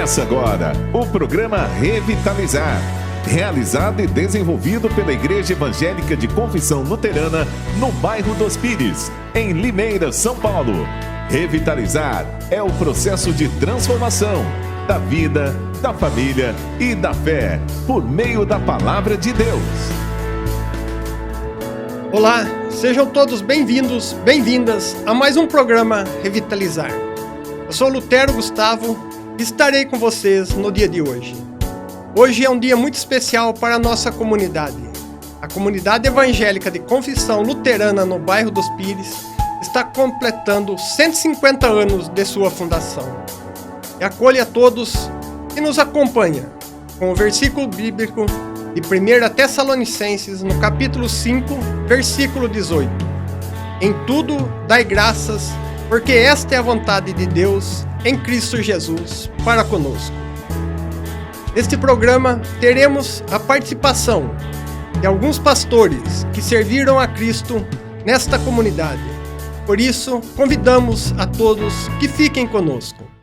Começa agora o programa Revitalizar, realizado e desenvolvido pela Igreja Evangélica de Confissão Luterana no bairro dos Pires, em Limeira, São Paulo. Revitalizar é o processo de transformação da vida, da família e da fé, por meio da Palavra de Deus. Olá, sejam todos bem-vindos, bem-vindas a mais um programa Revitalizar. Eu sou Lutero Gustavo e estarei com vocês no dia de hoje. Hoje é um dia muito especial para a nossa comunidade. A comunidade evangélica de Confissão Luterana no bairro dos Pires está completando 150 anos de sua fundação. E acolho a todos que nos acompanham com o versículo bíblico de 1 Tessalonicenses, no capítulo 5, versículo 18. Em tudo dai graças, porque esta é a vontade de Deus em Cristo Jesus para conosco. Neste programa teremos a participação de alguns pastores que serviram a Cristo nesta comunidade. Por isso, convidamos a todos que fiquem conosco.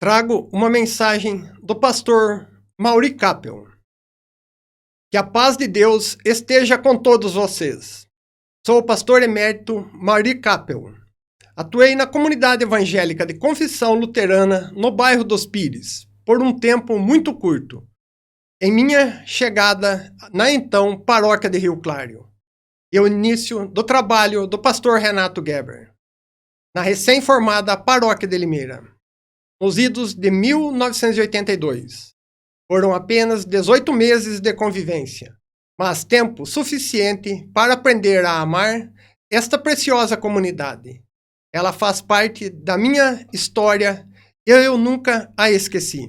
Trago uma mensagem do pastor Mauri Kappel. Que a paz de Deus esteja com todos vocês. Sou o pastor emérito Mauri Kappel. Atuei na comunidade evangélica de Confissão Luterana no bairro dos Pires por um tempo muito curto. em minha chegada na então paróquia de Rio Claro e o início do trabalho do pastor Renato Geber, na recém-formada paróquia de Limeira, nos idos de 1982. Foram apenas 18 meses de convivência, mas tempo suficiente para aprender a amar esta preciosa comunidade. Ela faz parte da minha história e eu nunca a esqueci.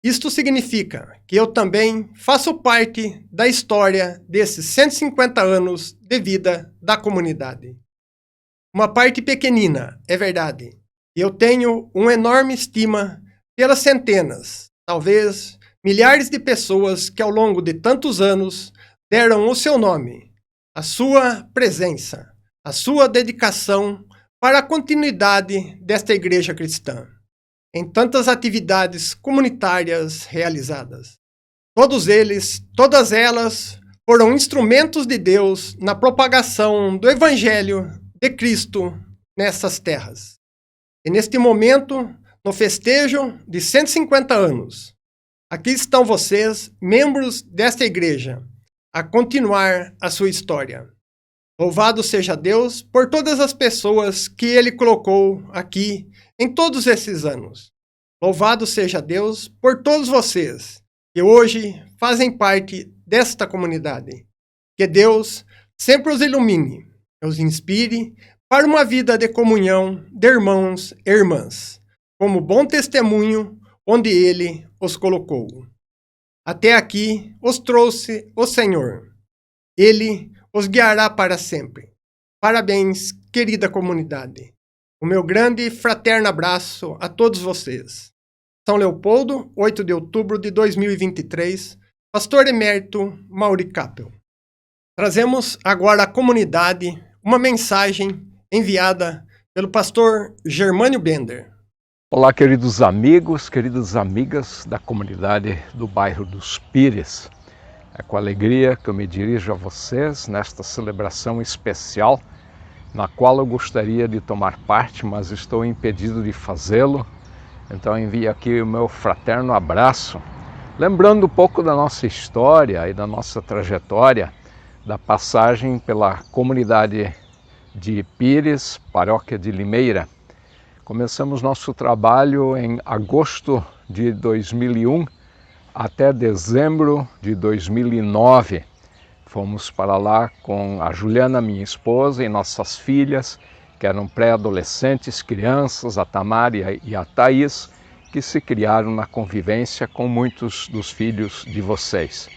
Isto significa que eu também faço parte da história desses 150 anos de vida da comunidade. Uma parte pequenina, é verdade, e eu tenho uma enorme estima pelas centenas, talvez milhares de pessoas que ao longo de tantos anos deram o seu nome, a sua presença, a sua dedicação para a continuidade desta igreja cristã, em tantas atividades comunitárias realizadas. Todos eles, todas elas, foram instrumentos de Deus na propagação do Evangelho de Cristo nessas terras. E neste momento, no festejo de 150 anos, aqui estão vocês, membros desta igreja, a continuar a sua história. Louvado seja Deus por todas as pessoas que Ele colocou aqui em todos esses anos. Louvado seja Deus por todos vocês que hoje fazem parte desta comunidade. Que Deus sempre os ilumine, os inspire para uma vida de comunhão de irmãos e irmãs, como bom testemunho onde Ele os colocou. Até aqui os trouxe o Senhor. Ele os guiará para sempre. Parabéns, querida comunidade. O meu grande e fraterno abraço a todos vocês. São Leopoldo, 8 de outubro de 2023, Pastor Emérito Mauri Capel. Trazemos agora à comunidade uma mensagem enviada pelo pastor Germânio Bender. Olá, queridos amigos, queridas amigas da comunidade do bairro dos Pires. É com alegria que eu me dirijo a vocês nesta celebração especial, na qual eu gostaria de tomar parte, mas estou impedido de fazê-lo. Então envio aqui o meu fraterno abraço, lembrando um pouco da nossa história e da nossa trajetória, da passagem pela comunidade de Pires, paróquia de Limeira. Começamos nosso trabalho em agosto de 2001 até dezembro de 2009. Fomos para lá com a Juliana, minha esposa, e nossas filhas, que eram pré-adolescentes, crianças, a Tamara e a Thaís, que se criaram na convivência com muitos dos filhos de vocês.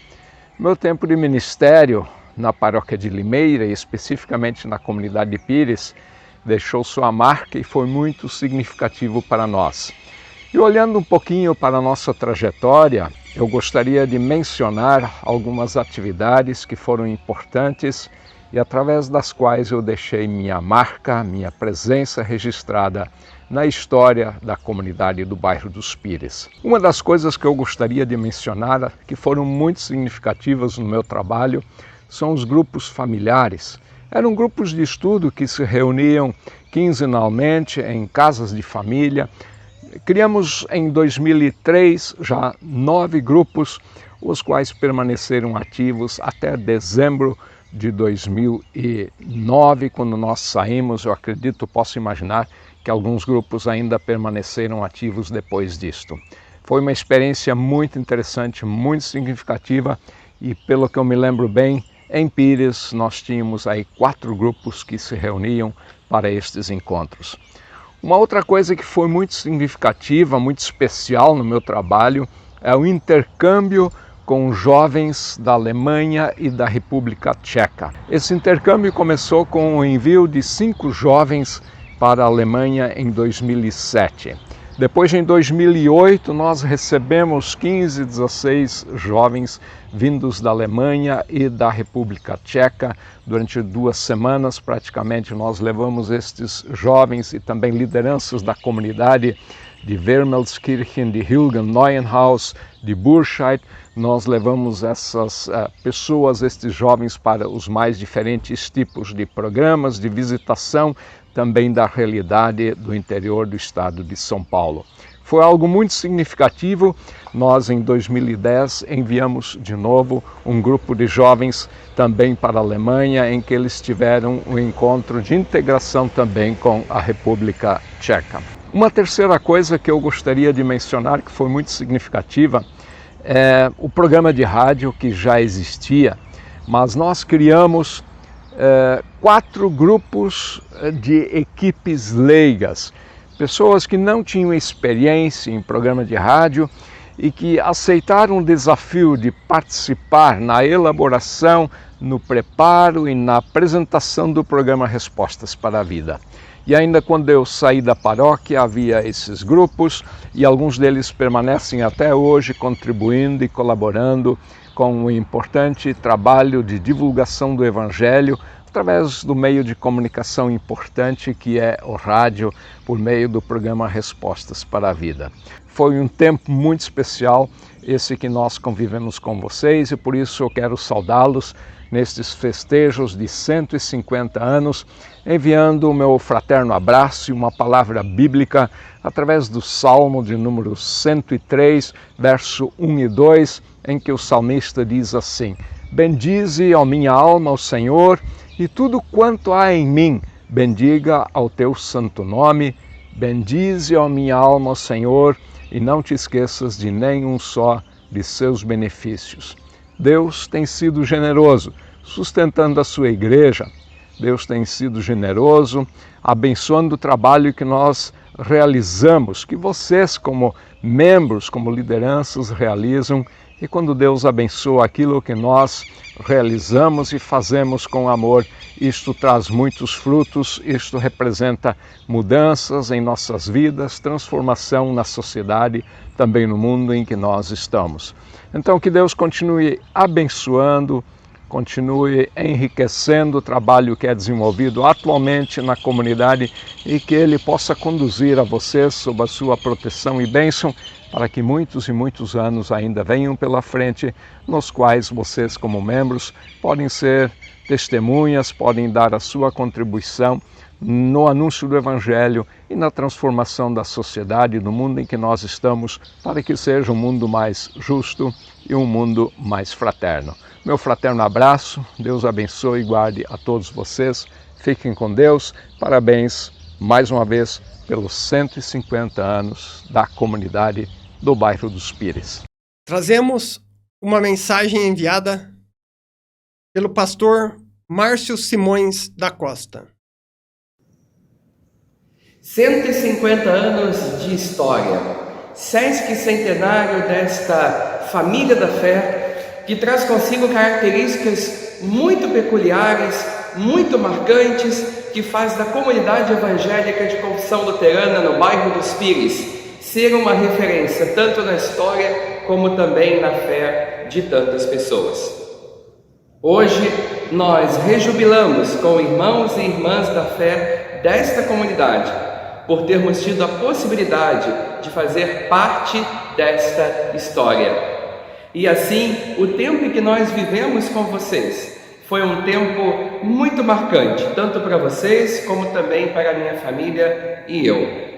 Meu tempo de ministério na paróquia de Limeira, e especificamente na comunidade de Pires, deixou sua marca e foi muito significativo para nós. E olhando um pouquinho para a nossa trajetória, eu gostaria de mencionar algumas atividades que foram importantes e através das quais eu deixei minha marca, minha presença registrada na história da comunidade do bairro dos Pires. Uma das coisas que eu gostaria de mencionar, que foram muito significativas no meu trabalho, são os grupos familiares. Eram grupos de estudo que se reuniam quinzenalmente em casas de família. Criamos em 2003 já 9 grupos, os quais permaneceram ativos até dezembro de 2009, quando nós saímos. Eu acredito, posso imaginar que alguns grupos ainda permaneceram ativos depois disto. Foi uma experiência muito interessante, muito significativa e, pelo que eu me lembro bem, em Pires nós tínhamos aí 4 grupos que se reuniam para estes encontros. Uma outra coisa que foi muito significativa, muito especial no meu trabalho, é o intercâmbio com jovens da Alemanha e da República Tcheca. Esse intercâmbio começou com o envio de 5 jovens para a Alemanha em 2007. Depois, em 2008, nós recebemos 15, 16 jovens vindos da Alemanha e da República Tcheca. Durante 2 semanas, praticamente, nós levamos estes jovens e também lideranças da comunidade de Wermelskirchen, de Hilgen Neuenhaus, de Burscheid. Nós levamos essas pessoas, estes jovens, para os mais diferentes tipos de programas de visitação, também da realidade do interior do estado de São Paulo. Foi algo muito significativo. Nós, em 2010, enviamos de novo um grupo de jovens também para a Alemanha, em que eles tiveram um encontro de integração também com a República Tcheca. Uma terceira coisa que eu gostaria de mencionar, que foi muito significativa, é o programa de rádio que já existia, mas nós criamos 4 grupos de equipes leigas, pessoas que não tinham experiência em programa de rádio e que aceitaram o desafio de participar na elaboração, no preparo e na apresentação do programa Respostas para a Vida. E ainda quando eu saí da paróquia havia esses grupos e alguns deles permanecem até hoje contribuindo e colaborando com um importante trabalho de divulgação do Evangelho através do meio de comunicação importante que é o rádio, por meio do programa Respostas para a Vida. Foi um tempo muito especial esse que nós convivemos com vocês e por isso eu quero saudá-los nestes festejos de 150 anos, enviando o meu fraterno abraço e uma palavra bíblica através do Salmo de número 103, verso 1 e 2, em que o salmista diz assim: bendize, ó minha alma, o Senhor, e tudo quanto há em mim, bendiga ao teu santo nome. Bendize, ó minha alma, o Senhor, e não te esqueças de nenhum só de seus benefícios. Deus tem sido generoso, sustentando a sua igreja. Deus tem sido generoso, abençoando o trabalho que nós realizamos, que vocês como membros, como lideranças realizam. E quando Deus abençoa aquilo que nós realizamos e fazemos com amor, isto traz muitos frutos, isto representa mudanças em nossas vidas, transformação na sociedade, também no mundo em que nós estamos. Então que Deus continue abençoando, continue enriquecendo o trabalho que é desenvolvido atualmente na comunidade e que Ele possa conduzir a vocês sob a sua proteção e bênção, para que muitos e muitos anos ainda venham pela frente, nos quais vocês, como membros, podem ser testemunhas, podem dar a sua contribuição no anúncio do Evangelho e na transformação da sociedade, do mundo em que nós estamos, para que seja um mundo mais justo e um mundo mais fraterno. Meu fraterno abraço, Deus abençoe e guarde a todos vocês, fiquem com Deus, parabéns mais uma vez pelos 150 anos da comunidade do bairro dos Pires. Trazemos uma mensagem enviada pelo pastor Márcio Simões da Costa. 150 anos de história, Sesc centenário desta família da fé, que traz consigo características muito peculiares, muito marcantes, que faz da comunidade evangélica de confissão luterana no bairro dos Pires ser uma referência tanto na história como também na fé de tantas pessoas. Hoje nós rejubilamos com irmãos e irmãs da fé desta comunidade, por termos tido a possibilidade de fazer parte desta história. E assim, o tempo em que nós vivemos com vocês foi um tempo muito marcante, tanto para vocês como também para a minha família e eu.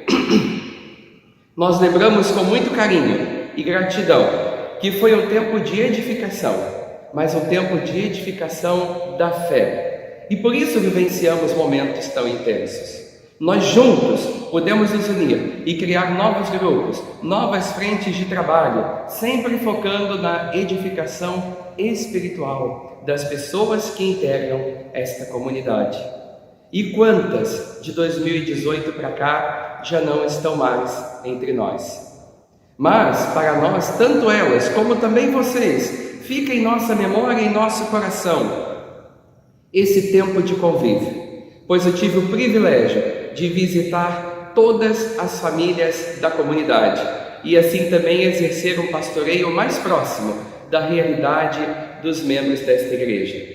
Nós lembramos com muito carinho e gratidão que foi um tempo de edificação, mas um tempo de edificação da fé. E por isso vivenciamos momentos tão intensos. Nós juntos podemos nos unir e criar novos grupos, novas frentes de trabalho, sempre focando na edificação espiritual das pessoas que integram esta comunidade. E quantas de 2018 para cá já não estão mais entre nós? Mas, para nós, tanto elas como também vocês, fica em nossa memória e em nosso coração esse tempo de convívio, pois eu tive o privilégio de visitar todas as famílias da comunidade e assim também exercer um pastoreio mais próximo da realidade dos membros desta igreja.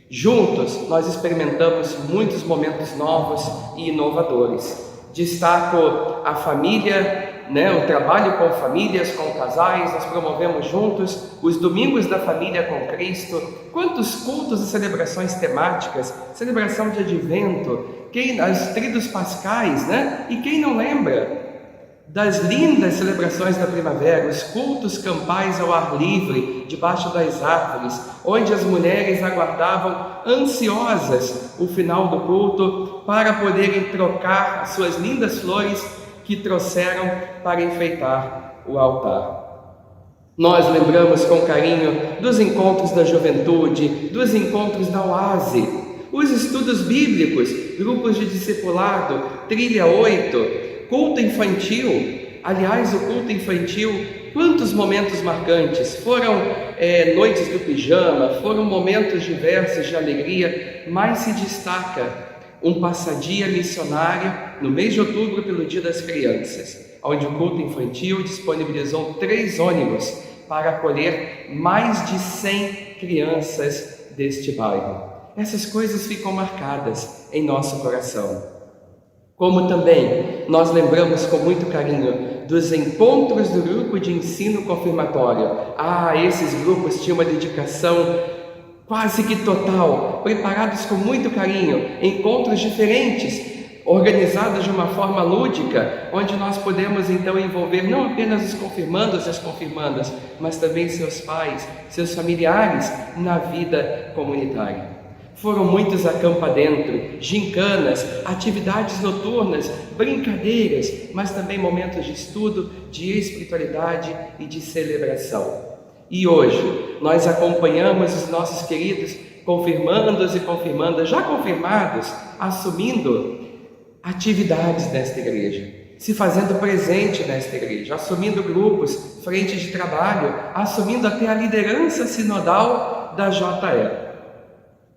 Juntos, nós experimentamos muitos momentos novos e inovadores. Destaco a família, o trabalho com famílias, com casais. Nós promovemos juntos os Domingos da Família com Cristo. Quantos cultos e celebrações temáticas, celebração de Advento, as Tríduos Pascais, e quem não lembra das lindas celebrações da primavera, os cultos campais ao ar livre, debaixo das árvores, onde as mulheres aguardavam ansiosas o final do culto para poderem trocar as suas lindas flores que trouxeram para enfeitar o altar. Nós lembramos com carinho dos encontros da juventude, dos encontros da oase, os estudos bíblicos, grupos de discipulado, trilha 8, culto infantil. Aliás, o culto infantil, quantos momentos marcantes! Foram noites do pijama, foram momentos diversos de alegria, mas se destaca um passadia missionário no mês de outubro pelo Dia das Crianças, onde o culto infantil disponibilizou 3 ônibus para acolher mais de 100 crianças deste bairro. Essas coisas ficam marcadas em nosso coração. Como também nós lembramos com muito carinho dos encontros do grupo de ensino confirmatório. Esses grupos tinham uma dedicação quase que total, preparados com muito carinho, encontros diferentes, organizados de uma forma lúdica, onde nós podemos então envolver não apenas os confirmandos e as confirmandas, mas também seus pais, seus familiares na vida comunitária. Foram muitos acampa dentro, gincanas, atividades noturnas, brincadeiras, mas também momentos de estudo, de espiritualidade e de celebração. E hoje nós acompanhamos os nossos queridos confirmandos e confirmandas já confirmados, assumindo atividades nesta igreja, se fazendo presente nesta igreja, assumindo grupos, frentes de trabalho, assumindo até a liderança sinodal da JE.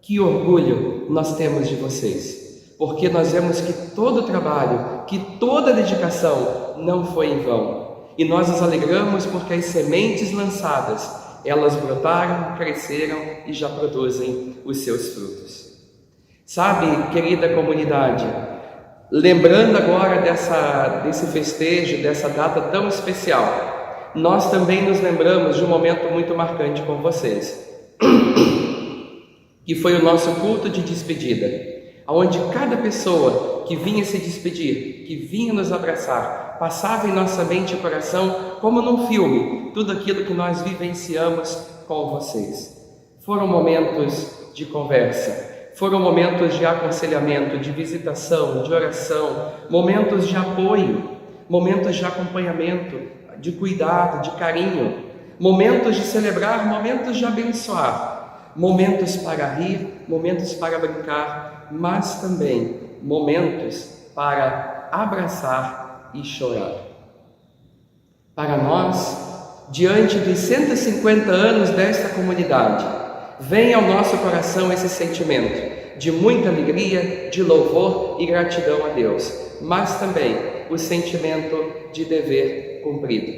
Que orgulho nós temos de vocês, porque nós vemos que todo o trabalho, que toda a dedicação não foi em vão. E nós nos alegramos porque as sementes lançadas, elas brotaram, cresceram e já produzem os seus frutos. Sabe, querida comunidade, lembrando agora desse festejo, dessa data tão especial, nós também nos lembramos de um momento muito marcante com vocês, que foi o nosso culto de despedida, onde cada pessoa que vinha se despedir, que vinha nos abraçar, passava em nossa mente e coração, como num filme, tudo aquilo que nós vivenciamos com vocês. Foram momentos de conversa, foram momentos de aconselhamento, de visitação, de oração, momentos de apoio, momentos de acompanhamento, de cuidado, de carinho, momentos de celebrar, momentos de abençoar, momentos para rir, momentos para brincar, mas também momentos para abraçar e chorar. Para nós, diante dos 150 anos desta comunidade, vem ao nosso coração esse sentimento de muita alegria, de louvor e gratidão a Deus, mas também o sentimento de dever cumprido.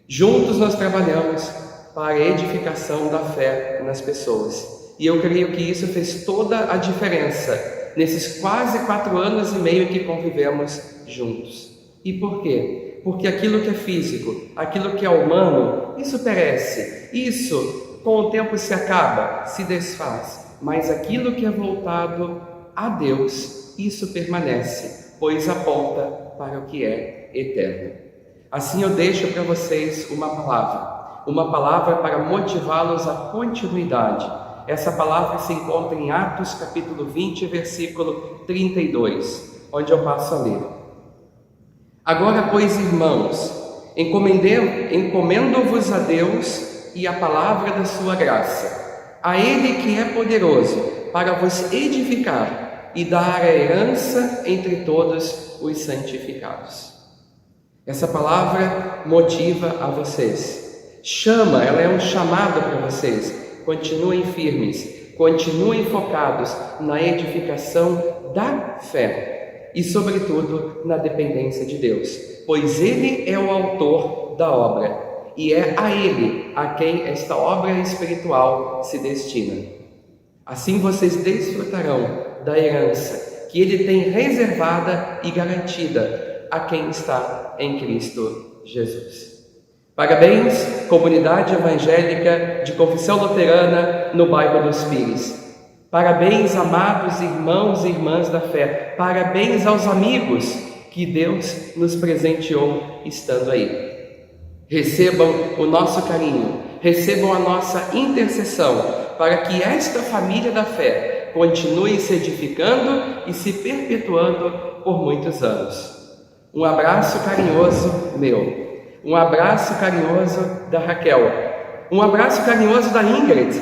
Juntos nós trabalhamos para a edificação da fé nas pessoas. E eu creio que isso fez toda a diferença nesses quase 4 anos e meio que convivemos juntos. E por quê? Porque aquilo que é físico, aquilo que é humano, isso perece, isso com o tempo se acaba, se desfaz. Mas aquilo que é voltado a Deus, isso permanece, pois aponta para o que é eterno. Assim eu deixo para vocês uma palavra para motivá-los à continuidade. Essa palavra se encontra em Atos capítulo 20, versículo 32, onde eu passo a ler. Agora, pois, irmãos, encomendo-vos a Deus e a palavra da sua graça, a Ele que é poderoso para vos edificar e dar a herança entre todos os santificados. Essa palavra motiva a vocês. Ela é um chamado para vocês. Continuem firmes, continuem focados na edificação da fé e, sobretudo, na dependência de Deus, pois Ele é o autor da obra e é a Ele a quem esta obra espiritual se destina. Assim vocês desfrutarão da herança que Ele tem reservada e garantida a quem está em Cristo Jesus. Parabéns, comunidade evangélica de confissão luterana no bairro dos Pires. Parabéns, amados irmãos e irmãs da fé. Parabéns aos amigos que Deus nos presenteou estando aí. Recebam o nosso carinho, recebam a nossa intercessão, para que esta família da fé continue se edificando e se perpetuando por muitos anos. Um abraço carinhoso meu, um abraço carinhoso da Raquel, um abraço carinhoso da Ingrid,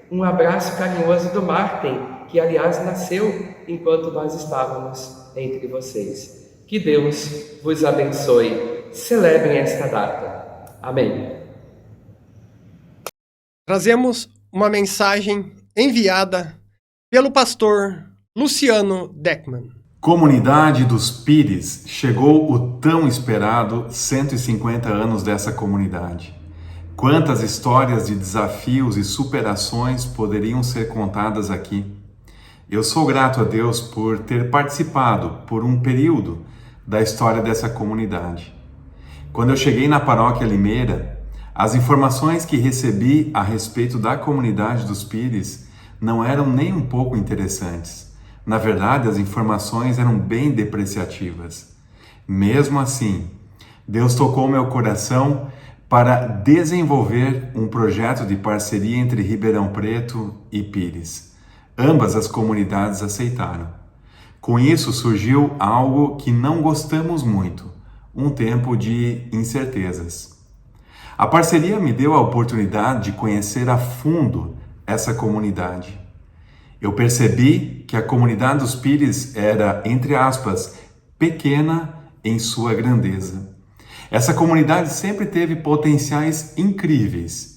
um abraço carinhoso do Martin, que aliás nasceu enquanto nós estávamos entre vocês. Que Deus vos abençoe. Celebrem esta data. Amém. Trazemos uma mensagem enviada pelo pastor Luciano Deckman. Comunidade dos Pires, chegou o tão esperado 150 anos dessa comunidade. Quantas histórias de desafios e superações poderiam ser contadas aqui? Eu sou grato a Deus por ter participado por um período da história dessa comunidade. Quando eu cheguei na paróquia Limeira, as informações que recebi a respeito da comunidade dos Pires não eram nem um pouco interessantes. Na verdade, as informações eram bem depreciativas. Mesmo assim, Deus tocou meu coração para desenvolver um projeto de parceria entre Ribeirão Preto e Pires. Ambas as comunidades aceitaram. Com isso surgiu algo que não gostamos muito, um tempo de incertezas. A parceria me deu a oportunidade de conhecer a fundo essa comunidade. Eu percebi que a comunidade dos Pires era, entre aspas, pequena em sua grandeza. Essa comunidade sempre teve potenciais incríveis,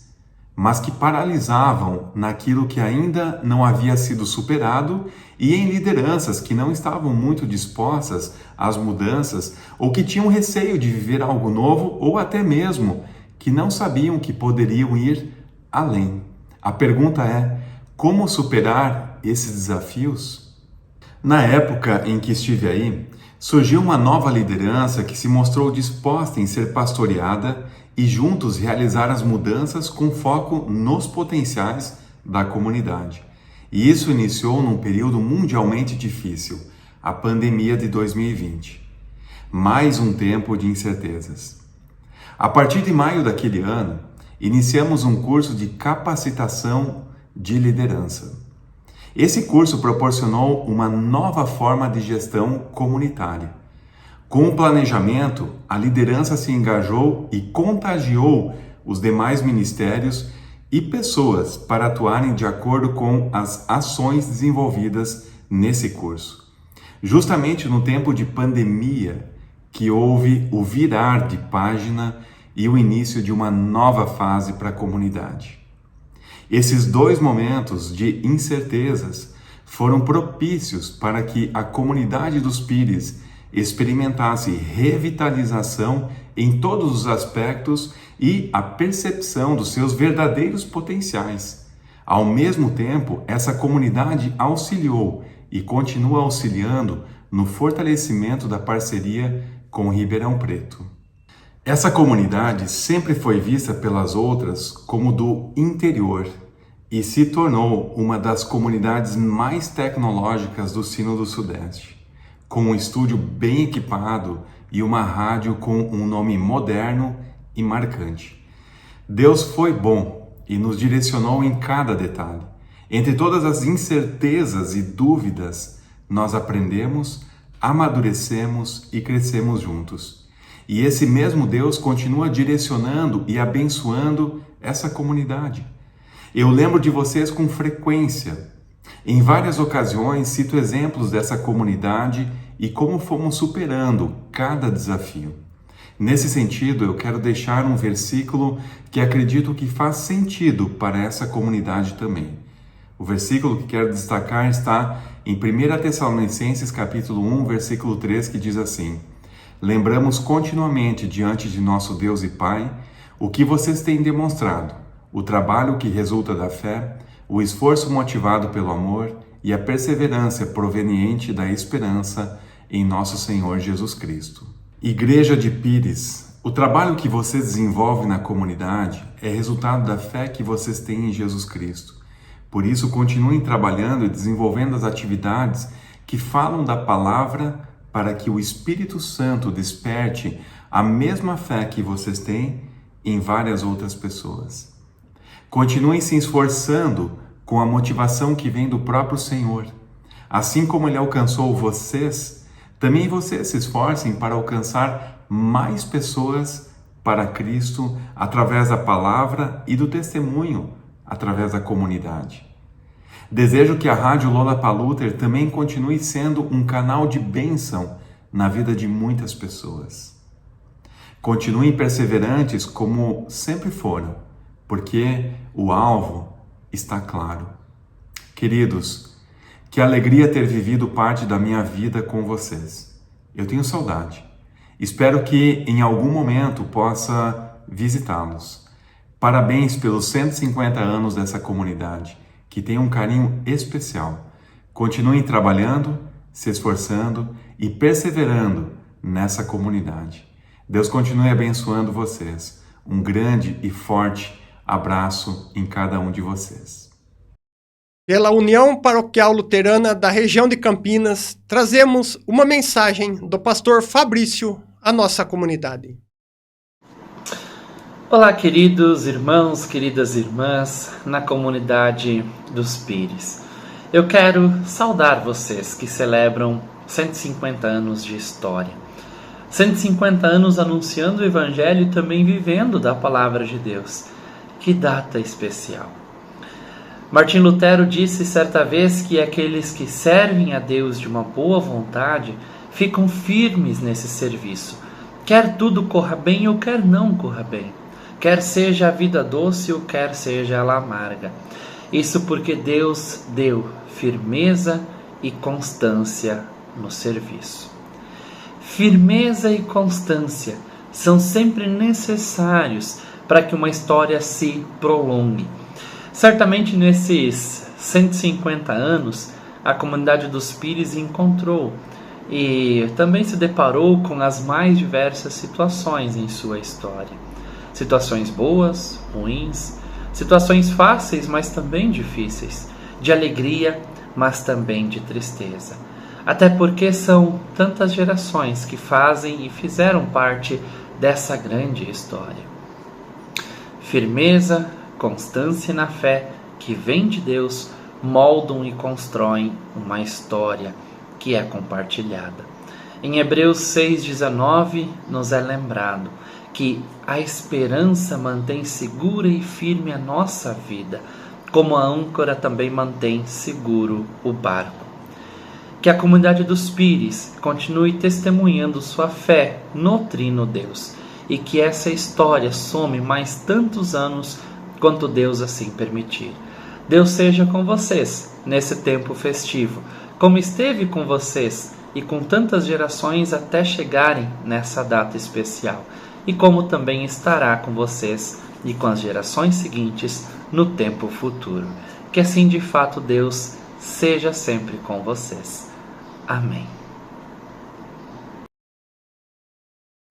mas que paralisavam naquilo que ainda não havia sido superado e em lideranças que não estavam muito dispostas às mudanças ou que tinham receio de viver algo novo ou até mesmo que não sabiam que poderiam ir além. A pergunta é: como superar esses desafios? Na época em que estive aí, surgiu uma nova liderança que se mostrou disposta em ser pastoreada e juntos realizar as mudanças com foco nos potenciais da comunidade. E isso iniciou num período mundialmente difícil, a pandemia de 2020. Mais um tempo de incertezas. A partir de maio daquele ano, iniciamos um curso de capacitação de liderança. Esse curso proporcionou uma nova forma de gestão comunitária. Com o planejamento, a liderança se engajou e contagiou os demais ministérios e pessoas para atuarem de acordo com as ações desenvolvidas nesse curso. Justamente no tempo de pandemia, que houve o virar de página e o início de uma nova fase para a comunidade. Esses dois momentos de incertezas foram propícios para que a comunidade dos Pires experimentasse revitalização em todos os aspectos e a percepção dos seus verdadeiros potenciais. Ao mesmo tempo, essa comunidade auxiliou e continua auxiliando no fortalecimento da parceria com Ribeirão Preto. Essa comunidade sempre foi vista pelas outras como do interior e se tornou uma das comunidades mais tecnológicas do Sino do Sudeste, com um estúdio bem equipado e uma rádio com um nome moderno e marcante. Deus foi bom e nos direcionou em cada detalhe. Entre todas as incertezas e dúvidas, nós aprendemos, amadurecemos e crescemos juntos. E esse mesmo Deus continua direcionando e abençoando essa comunidade. Eu lembro de vocês com frequência. Em várias ocasiões cito exemplos dessa comunidade e como fomos superando cada desafio. Nesse sentido, eu quero deixar um versículo que acredito que faz sentido para essa comunidade também. O versículo que quero destacar está em 1 Tessalonicenses capítulo 1, versículo 3, que diz assim: lembramos continuamente diante de nosso Deus e Pai o que vocês têm demonstrado, o trabalho que resulta da fé, o esforço motivado pelo amor e a perseverança proveniente da esperança em nosso Senhor Jesus Cristo. Igreja de Pires, o trabalho que vocês desenvolvem na comunidade é resultado da fé que vocês têm em Jesus Cristo. Por isso, continuem trabalhando e desenvolvendo as atividades que falam da palavra para que o Espírito Santo desperte a mesma fé que vocês têm em várias outras pessoas. Continuem se esforçando com a motivação que vem do próprio Senhor. Assim como Ele alcançou vocês, também vocês se esforcem para alcançar mais pessoas para Cristo através da palavra e do testemunho, através da comunidade. Desejo que a Rádio Lollapalooza também continue sendo um canal de bênção na vida de muitas pessoas. Continuem perseverantes como sempre foram, porque o alvo está claro. Queridos, que alegria ter vivido parte da minha vida com vocês. Eu tenho saudade. Espero que em algum momento possa visitá-los. Parabéns pelos 150 anos dessa comunidade, que tem um carinho especial. Continuem trabalhando, se esforçando e perseverando nessa comunidade. Deus continue abençoando vocês. Um grande e forte abraço em cada um de vocês. Pela União Paroquial Luterana da região de Campinas, trazemos uma mensagem do pastor Fabrício à nossa comunidade. Olá, queridos irmãos, queridas irmãs, na comunidade dos Pires. Eu quero saudar vocês que celebram 150 anos de história. 150 anos anunciando o Evangelho e também vivendo da Palavra de Deus. Que data especial! Martim Lutero disse certa vez que aqueles que servem a Deus de uma boa vontade ficam firmes nesse serviço, quer tudo corra bem ou quer não corra bem, quer seja a vida doce ou quer seja ela amarga. Isso porque Deus deu firmeza e constância no serviço. Firmeza e constância são sempre necessários para que uma história se prolongue. Certamente nesses 150 anos, a comunidade dos Pires encontrou e também se deparou com as mais diversas situações em sua história. Situações boas, ruins, situações fáceis, mas também difíceis, de alegria, mas também de tristeza. Até porque são tantas gerações que fazem e fizeram parte dessa grande história. Firmeza, constância na fé que vem de Deus moldam e constroem uma história que é compartilhada. Em Hebreus 6,19 nos é lembrado que a esperança mantém segura e firme a nossa vida, como a âncora também mantém seguro o barco. Que a comunidade dos Pires continue testemunhando sua fé no Trino Deus e que essa história some mais tantos anos quanto Deus assim permitir. Deus seja com vocês nesse tempo festivo, como esteve com vocês e com tantas gerações até chegarem nessa data especial, e como também estará com vocês e com as gerações seguintes no tempo futuro. Que assim de fato Deus seja sempre com vocês. Amém.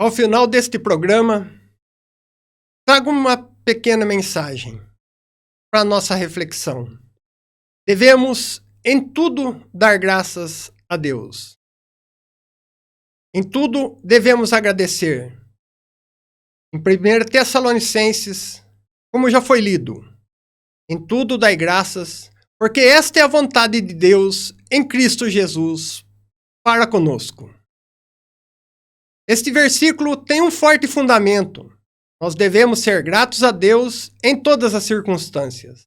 Ao final deste programa, trago uma pequena mensagem para a nossa reflexão. Devemos, em tudo, dar graças a Deus. Em tudo, devemos agradecer. Em 1 Tessalonicenses, como já foi lido, em tudo dai graças, porque esta é a vontade de Deus em Cristo Jesus para conosco. Este versículo tem um forte fundamento. Nós devemos ser gratos a Deus em todas as circunstâncias.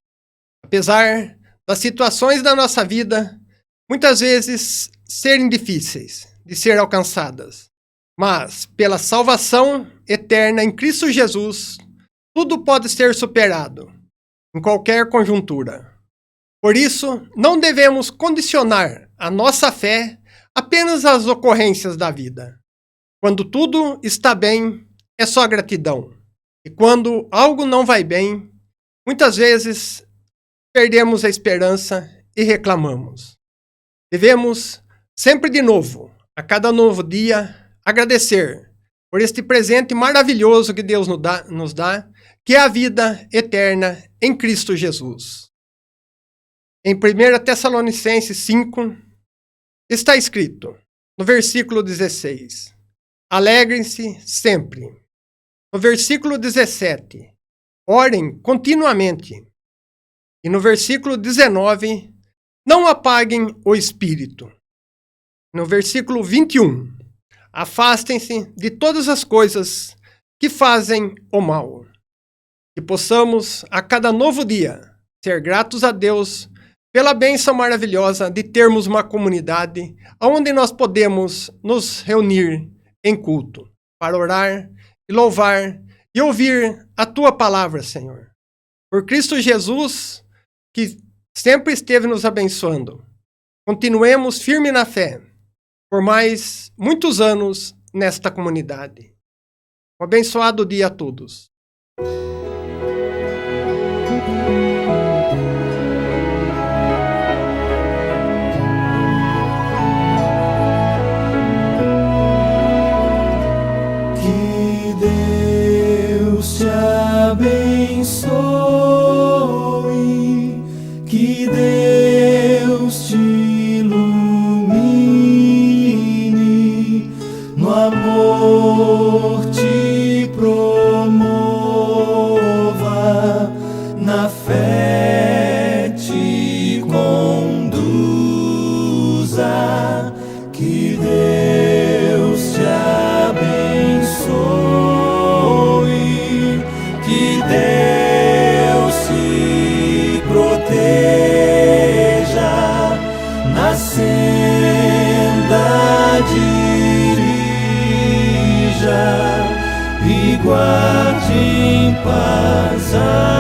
Apesar das situações da nossa vida, muitas vezes serem difíceis de ser alcançadas. Mas, pela salvação eterna em Cristo Jesus, tudo pode ser superado, em qualquer conjuntura. Por isso, não devemos condicionar a nossa fé apenas às ocorrências da vida. Quando tudo está bem, é só gratidão. E quando algo não vai bem, muitas vezes perdemos a esperança e reclamamos. Devemos sempre de novo, a cada novo dia, agradecer por este presente maravilhoso que Deus nos dá, que é a vida eterna em Cristo Jesus. Em 1 Tessalonicenses 5, está escrito: no versículo 16. Alegrem-se sempre. No versículo 17. Orem continuamente. E no versículo 19. Não apaguem o espírito. No versículo 21. Afastem-se de todas as coisas que fazem o mal. Que possamos, a cada novo dia, ser gratos a Deus pela bênção maravilhosa de termos uma comunidade onde nós podemos nos reunir em culto para orar e louvar e ouvir a Tua palavra, Senhor. Por Cristo Jesus, que sempre esteve nos abençoando. Continuemos firmes na fé por mais muitos anos nesta comunidade. Um abençoado dia a todos. Que Deus te abençoe, que Deus te ilumine, no amor te promova, na fé te conduza. Que Deus te abençoe, que Deus te proteja, na senda dirija e guarde em paz.